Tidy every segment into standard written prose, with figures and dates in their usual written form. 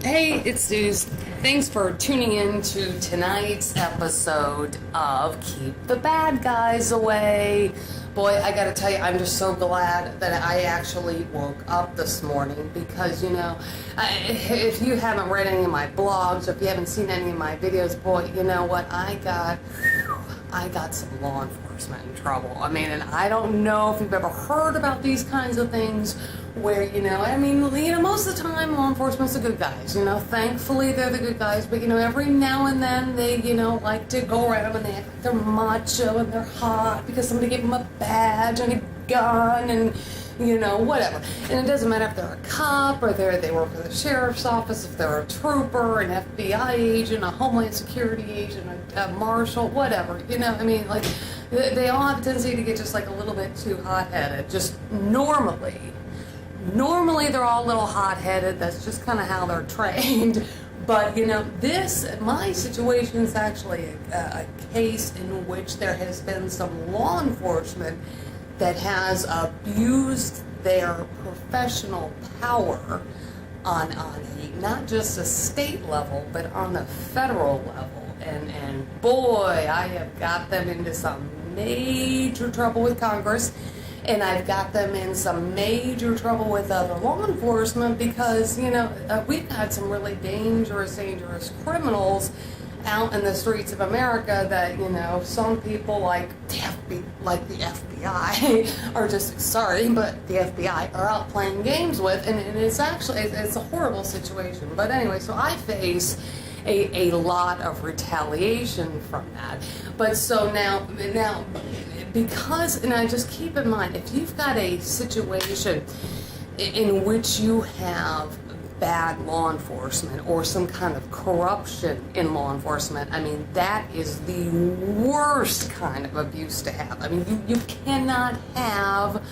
Hey, it's Suze. Thanks for tuning in to tonight's episode of Keep the Bad Guys Away. Boy, I gotta tell you, I'm just so glad that I actually woke up this morning because, if you haven't read any of my blogs, or if you haven't seen any of my videos, boy, you know what? I got some law enforcement in trouble. And I don't know if you've ever heard about these kinds of things where, most of the time law enforcement's the good guys. Thankfully they're the good guys, but, every now and then they, like to go around and they act like they're macho and they're hot because somebody gave them a badge and a gun and, whatever. And it doesn't matter if they're a cop or they work for the sheriff's office, if they're a trooper, an FBI agent, a Homeland Security agent, a marshal, whatever. They all have a tendency to get just like a little bit too hot-headed, just normally. Normally they're all a little hot-headed. That's just kind of how they're trained. But, my situation is actually a case in which there has been some law enforcement that has abused their professional power on not just a state level, but on a federal level. And boy, I have got them into some major trouble with Congress. And I've got them in some major trouble with other law enforcement because, we've got some really dangerous criminals out in the streets of America that, some people like the FBI are just, sorry, but the FBI are out playing games with. And it's actually, it's a horrible situation. But anyway, so I face a lot of retaliation from that. But so now, because, and I just keep in mind, if you've got a situation in which you have bad law enforcement or some kind of corruption in law enforcement, that is the worst kind of abuse to have. You cannot have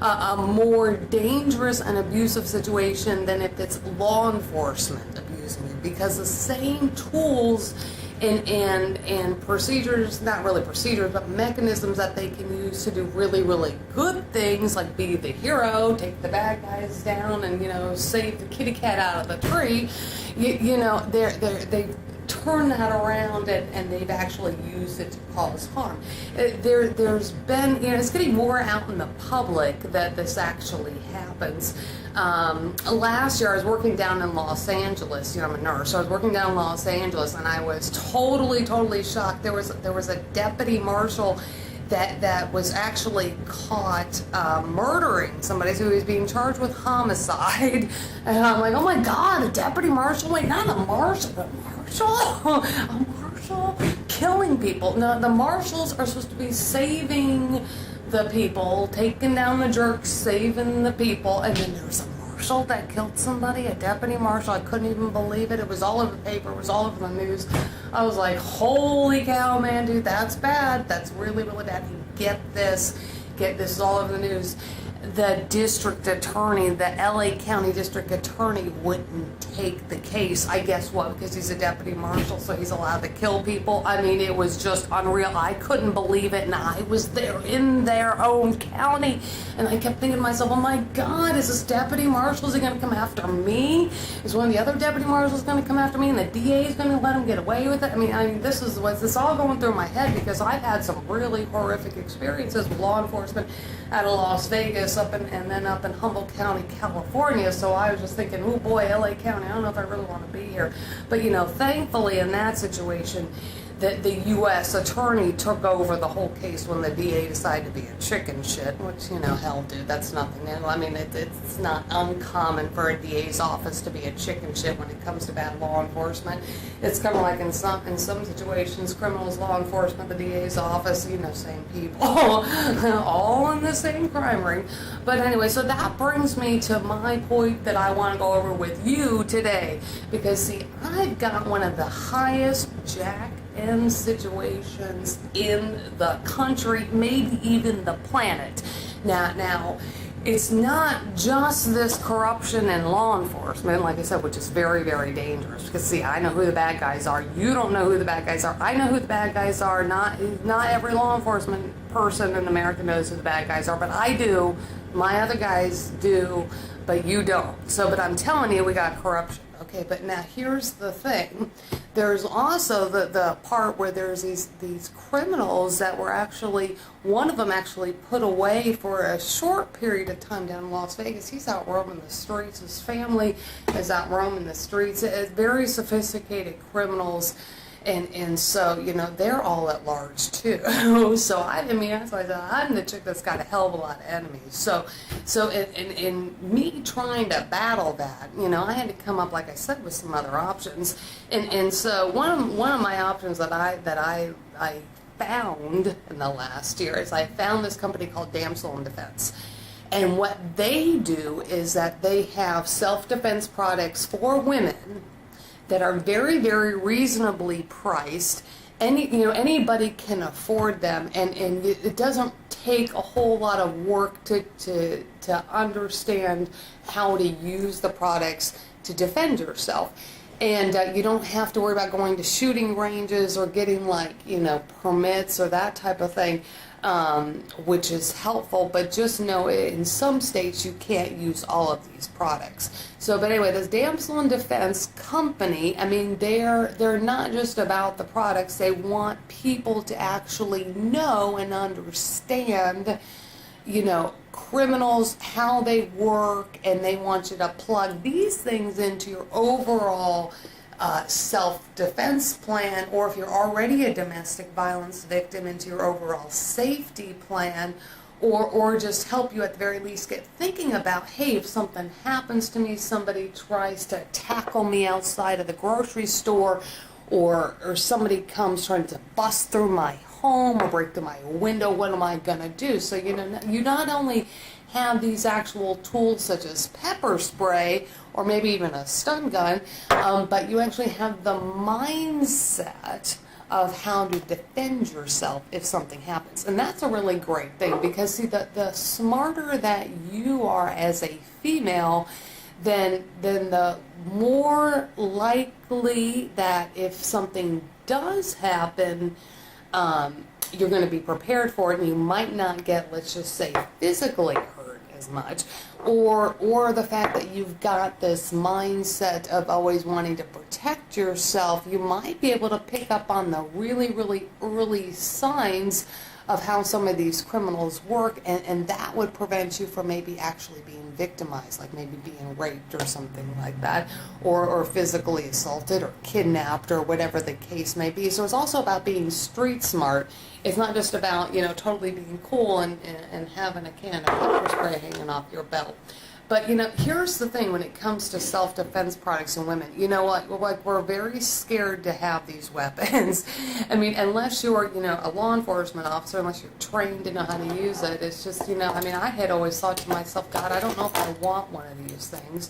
a more dangerous and abusive situation than if it's law enforcement abusing you, because the same tools and procedures, not really procedures, but mechanisms that they can use to do really, really good things, like be the hero, take the bad guys down, and, save the kitty cat out of the tree, they've turned that around and they've actually used it to cause harm. There's been, it's getting more out in the public that this actually happens. Last year I was working down in Los Angeles. I'm a nurse, so I was working down in Los Angeles, and I was totally shocked. There was a deputy marshal that was actually caught murdering somebody, so he was being charged with homicide. And I'm like, oh my God, a deputy marshal? Wait, not a marshal, but a marshal killing people. No, the marshals are supposed to be saving the people, taking down the jerks, saving the people, and then there's a marshal that killed somebody, a deputy marshal. I couldn't even believe it. It was all over the paper, it was all over the news. I was like, holy cow, man, dude, that's bad. That's really, really bad. Get this is all over the news. The district attorney, the LA County district attorney, wouldn't take the case. I guess what? Because he's a deputy marshal, so he's allowed to kill people. It was just unreal. I couldn't believe it, and I was there in their own county, and I kept thinking to myself, oh my God, is this deputy marshal, is he going to come after me? Is one of the other deputy marshals going to come after me, and the DA is going to let him get away with it? This is what's all going through my head, because I've had some really horrific experiences with law enforcement out of Las Vegas and then up in Humboldt County, California. So I was just thinking, oh boy, LA County, I don't know if I really want to be here. But thankfully in that situation, the U.S. attorney took over the whole case when the DA decided to be a chicken shit, which, hell, dude, that's nothing new. It's not uncommon for a DA's office to be a chicken shit when it comes to bad law enforcement. It's kind of like in some situations, criminals, law enforcement, the DA's office, same people, all in the same crime ring. But anyway, so that brings me to my point that I want to go over with you today, because, see, I've got one of the highest jack-end situations in the country, maybe even the planet. Now, it's not just this corruption in law enforcement, like I said, which is very, very dangerous. Because, see, I know who the bad guys are. You don't know who the bad guys are. I know who the bad guys are. Not every law enforcement person in America knows who the bad guys are, but I do. My other guys do. but you don't. So, but I'm telling you, we got corruption. Okay, but now here's the thing. There's also the part where there's these criminals that were actually, one of them actually put away for a short period of time down in Las Vegas. He's out roaming the streets. His family is out roaming the streets. It's very sophisticated criminals. And so, you know, they're all at large too. So I mean, that's why I said I'm the chick that's got a hell of a lot of enemies. So in me trying to battle that, you know, I had to come up, like I said, with some other options. And so one of my options that I found in the last year is I found this company called Damsel in Defense. And what they do is that they have self-defense products for women that are very, very reasonably priced. Anybody can afford them, and it doesn't take a whole lot of work to understand how to use the products to defend yourself. And you don't have to worry about going to shooting ranges or getting, like, you know, permits or that type of thing, which is helpful. But just know in some states you can't use all of these products. So, but anyway, this Damsel in Defense company, I mean, they're not just about the products. They want people to actually know and understand, you know, criminals, how they work, and they want you to plug these things into your overall self-defense plan, or if you're already a domestic violence victim, into your overall safety plan, or just help you at the very least get thinking about, hey, if something happens to me, somebody tries to tackle me outside of the grocery store, or somebody comes trying to bust through my home or break through my window, what am I going to do? So, you know, you not only have these actual tools such as pepper spray or maybe even a stun gun, but you actually have the mindset of how to defend yourself if something happens. And that's a really great thing, because see, the smarter that you are as a female, then the more likely that if something does happen, you're going to be prepared for it, and you might not get, let's just say, physically hurt as much, or the fact that you've got this mindset of always wanting to protect yourself. You might be able to pick up on the really, really early signs of how some of these criminals work, and that would prevent you from maybe actually being victimized, like maybe being raped or something like that, or physically assaulted or kidnapped or whatever the case may be. So it's also about being street smart. It's not just about, you know, totally being cool and having a can of pepper spray hanging off your belt. But, you know, here's the thing when it comes to self-defense products and women. You know what? Like, we're very scared to have these weapons. I mean, unless you're, you know, a law enforcement officer, unless you're trained to know how to use it, it's just, you know, I mean, I had always thought to myself, God, I don't know if I want one of these things,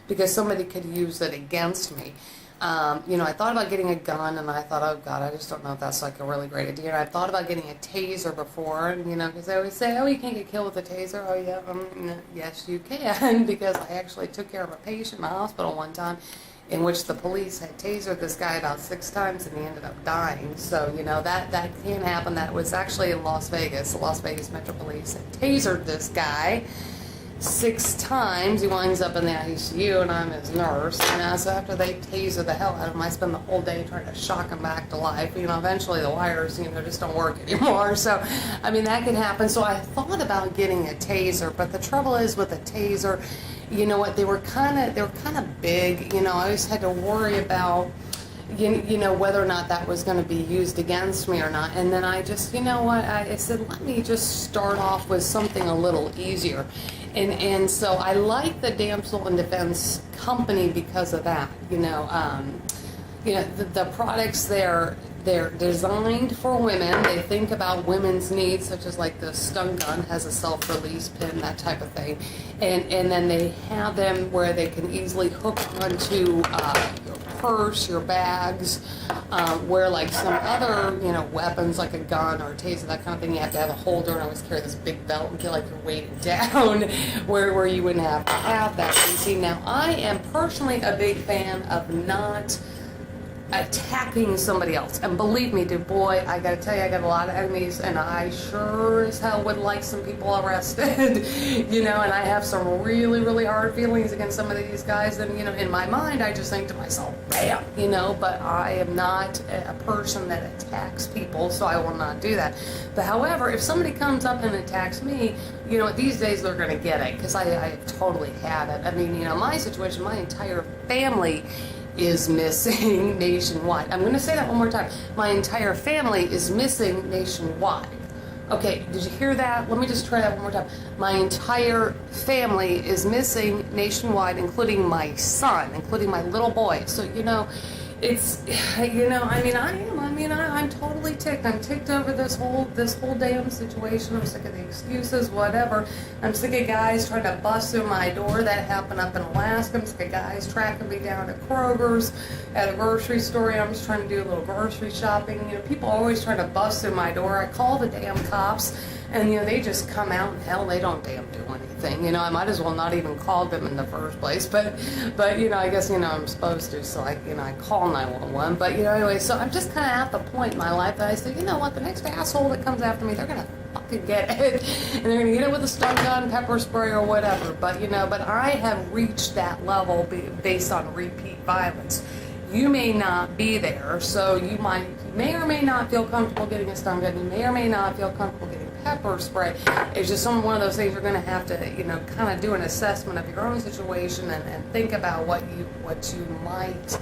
because somebody could use it against me. You know, I thought about getting a gun, and I thought, oh God, I just don't know if that's like a really great idea. And I thought about getting a taser before, and, you know, because they always say, oh, you can't get killed with a taser. Oh yeah, yes you can, because I actually took care of a patient in the hospital one time, in which the police had tasered this guy about 6 times, and he ended up dying. So, you know, that can happen. That was actually in Las Vegas. The Las Vegas Metro Police had tasered this guy 6 times. He winds up in the ICU, and I'm his nurse. You know, so after they taser the hell out of him, I spend the whole day trying to shock him back to life. You know, eventually the wires, you know, just don't work anymore. So, I mean, that can happen. So I thought about getting a taser, but the trouble is with a taser, you know what? They were kind of big. You know, I always had to worry about, you know, whether or not that was going to be used against me or not. And then I just, you know what, I said, let me just start off with something a little easier. And so I like the Damsel in Defense company because of that. You know, the products, they're designed for women. They think about women's needs, such as like the stun gun has a self-release pin, that type of thing. And then they have them where they can easily hook onto your purse, your bags, where like some other, you know, weapons like a gun or a taser, that kind of thing, you have to have a holder and always carry this big belt and feel like you're weighted down, where you wouldn't have to have that. And see, now I am personally a big fan of not attacking somebody else. And believe me, dude, boy, I gotta tell you, I got a lot of enemies, and I sure as hell would like some people arrested, you know, and I have some really, really hard feelings against some of these guys, and, you know, in my mind, I just think to myself, bam, you know, but I am not a person that attacks people, so I will not do that. But however, if somebody comes up and attacks me, you know, these days they're gonna get it, because I totally had it. I mean, you know, my situation, my entire family is missing nationwide. I'm going to say that one more time. My entire family is missing nationwide. Okay, did you hear that? Let me just try that one more time. My entire family is missing nationwide, including my son, including my little boy. So, you know, it's, you know, I mean, I'm totally ticked. I'm ticked over this whole damn situation. I'm sick of the excuses, whatever. I'm sick of guys trying to bust through my door. That happened up in Alaska. I'm sick of guys tracking me down at Kroger's, at a grocery store. I'm just trying to do a little grocery shopping. You know, people always trying to bust through my door. I call the damn cops, and, you know, they just come out, and hell, they don't damn do anything. You know, I might as well not even call them in the first place, but you know, I guess, you know, I'm supposed to, so I call 911. But, you know, anyway, so I'm just kind of at the point in my life that I say, you know what, the next asshole that comes after me, they're going to fucking get it, and they're going to get it with a stun gun, pepper spray, or whatever. But, you know, but I have reached that level based on repeat violence. You may not be there, so you may or may not feel comfortable getting a stun gun. You may or may not feel comfortable getting pepper spray. It's just one of those things you're going to have to, you know, kind of do an assessment of your own situation and think about what you might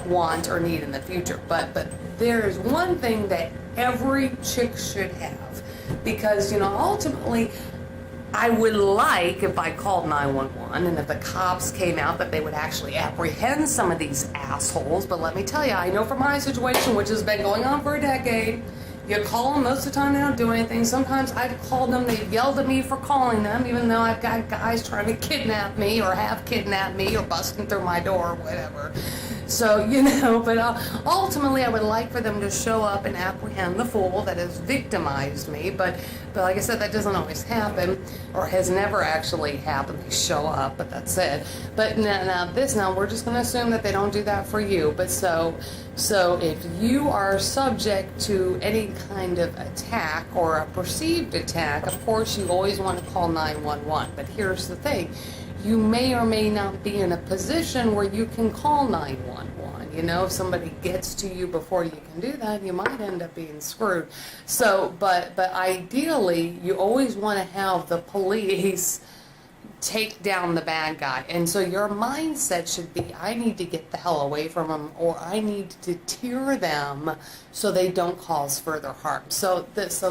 want or need in the future. But there's one thing that every chick should have, because, you know, ultimately, I would like, if I called 911 and if the cops came out, that they would actually apprehend some of these assholes. But let me tell you, I know from my situation, which has been going on for a decade, you call them, most of the time they don't do anything. Sometimes I've called them, they've yelled at me for calling them, even though I've got guys trying to kidnap me or have kidnapped me or busting through my door or whatever. So, you know, but ultimately I would like for them to show up and apprehend the fool that has victimized me. But like I said, that doesn't always happen, or has never actually happened. They show up, but that's it. But now we're just going to assume that they don't do that for you. But so if you are subject to any kind of attack or a perceived attack, of course you always want to call 911. But here's the thing. You may or may not be in a position where you can call 911. You know, if somebody gets to you before you can do that, you might end up being screwed. So, but ideally, you always want to have the police take down the bad guy. And so your mindset should be, I need to get the hell away from them, or I need to deter them so they don't cause further harm. So this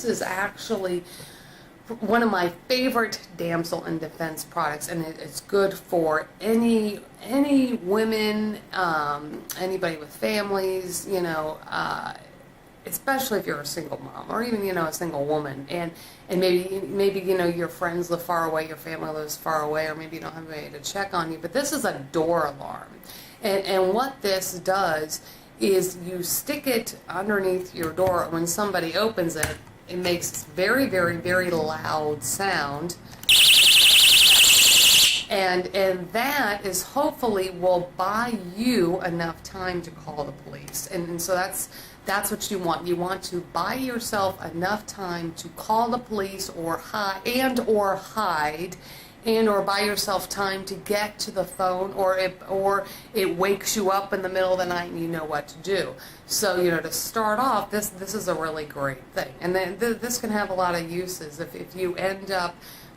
is actually one of my favorite damsel in defense products, and it's good for any women, anybody with families, you know, especially if you're a single mom, or even, you know, a single woman, and maybe you know, your friends live far away, your family lives far away, or maybe you don't have anybody to check on you. But this is a door alarm, and what this does is you stick it underneath your door. When somebody opens it, it makes very, very, very loud sound, and that is hopefully will buy you enough time to call the police. And so that's what you want. You want to buy yourself enough time to call the police, or hide, or buy yourself time to get to the phone, or it wakes you up in the middle of the night and you know what to do. So, you know, to start off, this is a really great thing. And then this can have a lot of uses. If you end up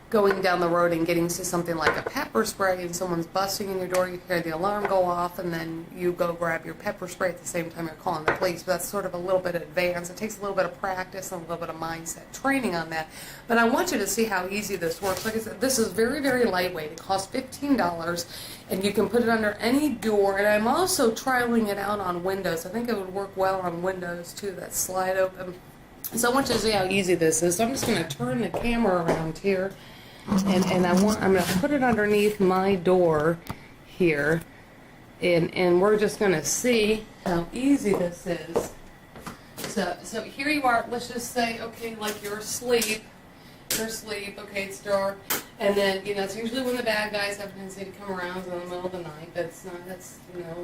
going down the road and getting to something like a pepper spray and someone's busting in your door, you hear the alarm go off, and then you go grab your pepper spray at the same time you're calling the police. But that's sort of a little bit advanced. It takes a little bit of practice and a little bit of mindset training on that. But I want you to see how easy this works. Like I said, this is very, very lightweight. It costs $15, and you can put it under any door. And I'm also trialing it out on windows. I think it would work well on windows too, that slide open. So I want you to see how easy this is. So I'm just going to turn the camera around here. And I'm going to put it underneath my door here, and we're just going to see how easy this is. So here you are. Let's just say, okay, like you're asleep. Okay, it's dark, And then, it's usually when the bad guys have a tendency to come around in the middle of the night. That's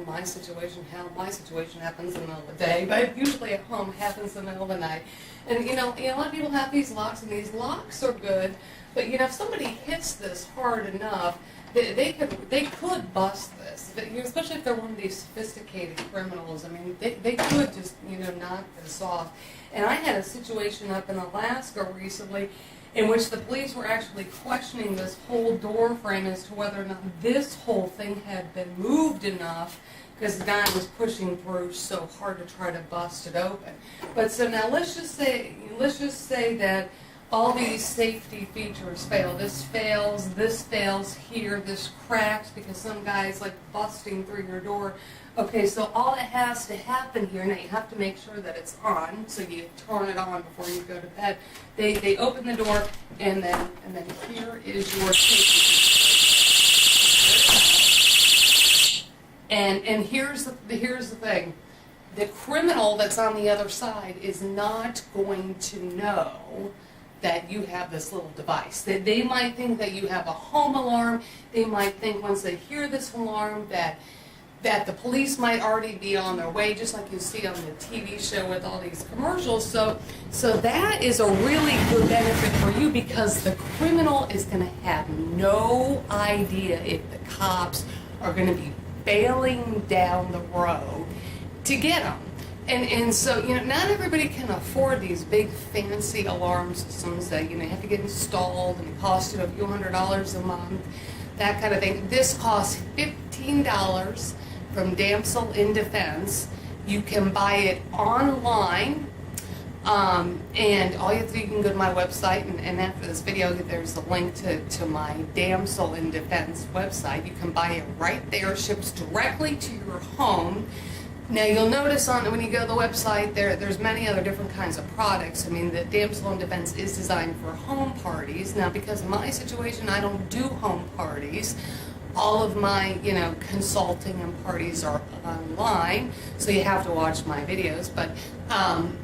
my situation. How my situation happens in the middle of the day, but usually at home happens in the middle of the night. And, a lot of people have these locks, and these locks are good, but, if somebody hits this hard enough, they could bust this, especially if they're one of these sophisticated criminals. I mean, they could just, knock this off. And I had a situation up in Alaska recently in which the police were actually questioning this whole door frame as to whether or not this whole thing had been moved enough, because the guy was pushing through so hard to try to bust it open. But so now let's just say that all these safety features fail. This fails here, this cracks because some guy's like busting through your door. Okay, so all that has to happen here, now you have to make sure that it's on, so you turn it on before you go to bed. They open the door, and then here is your safety. And here's the thing. The criminal that's on the other side is not going to know that you have this little device. They might think that you have a home alarm. They might think once they hear this alarm that the police might already be on their way, just like you see on the TV show with all these commercials. So that is a really good benefit for you, because the criminal is going to have no idea if the cops are going to be bailing down the road to get them. And so, not everybody can afford these big fancy alarm systems that, you have to get installed and it costs you a few $100s a month, that kind of thing. This costs $15 from Damsel in Defense. You can buy it online, and all you have to do, you can go to my website, and after this video, there's a link to my Damsel in Defense website. You can buy it right there, ships directly to your home. Now you'll notice when you go to the website, there's many other different kinds of products. I mean, the Damsel in Defense is designed for home parties. Now, because of my situation, I don't do home parties. All of my, consulting and parties are online, so you have to watch my videos. But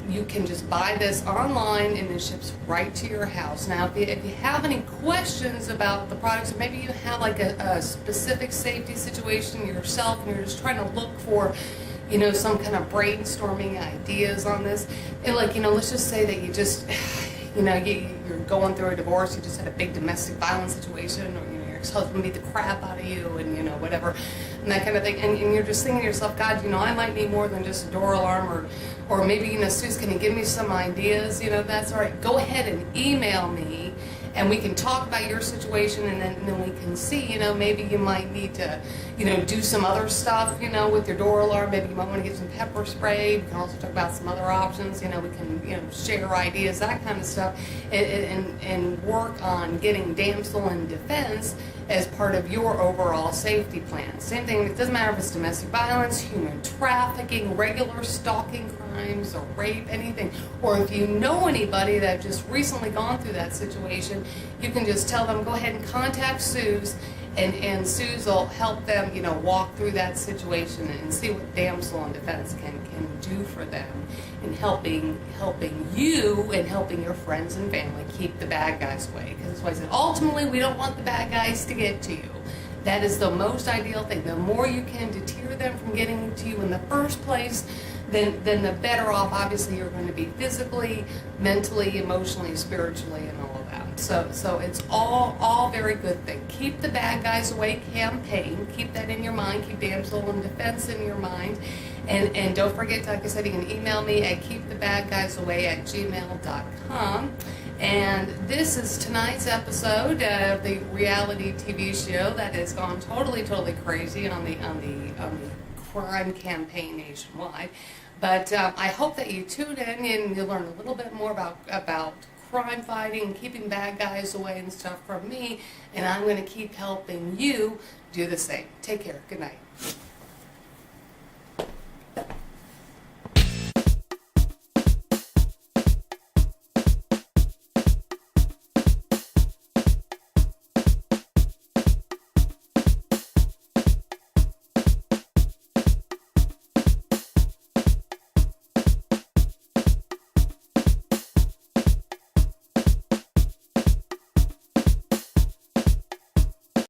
you can just buy this online, and it ships right to your house. Now, if you have any questions about the products, or maybe you have like a specific safety situation yourself, and you're just trying to look for some kind of brainstorming ideas on this. And let's just say that you just, you're going through a divorce, you just had a big domestic violence situation, or, your ex-husband beat the crap out of you, and, whatever, and that kind of thing. And you're just thinking to yourself, God, I might need more than just a door alarm, or maybe, Suze, can you give me some ideas? That's all right. Go ahead and email me, and we can talk about your situation, and then we can see, maybe you might need to, do some other stuff, with your door alarm. Maybe you might want to get some pepper spray. We can also talk about some other options. We can, share ideas, that kind of stuff, and work on getting Damsel in Defense as part of your overall safety plan. Same thing, it doesn't matter if it's domestic violence, human trafficking, regular stalking crimes, or rape, anything. Or if you know anybody that just recently gone through that situation, you can just tell them, go ahead and contact Suze, and Suze will help them, walk through that situation and see what Damsel in Defense can do for them in helping you and helping your friends and family keep the bad guys away. Because that's why I said, ultimately, we don't want the bad guys to get to you. That is the most ideal thing. The more you can deter them from getting to you in the first place, then the better off, obviously, you're going to be physically, mentally, emotionally, spiritually, and all of that. So it's all very good thing. Keep the bad guys away campaign. Keep that in your mind. Keep Damsel in Defense in your mind. And don't forget, like I said, you can email me at keepthebadguysaway@gmail.com. And this is tonight's episode of the reality TV show that has gone totally crazy on the crime campaign nationwide. But I hope that you tune in and you learn a little bit more about crime fighting, keeping bad guys away and stuff from me. And I'm going to keep helping you do the same. Take care. Good night.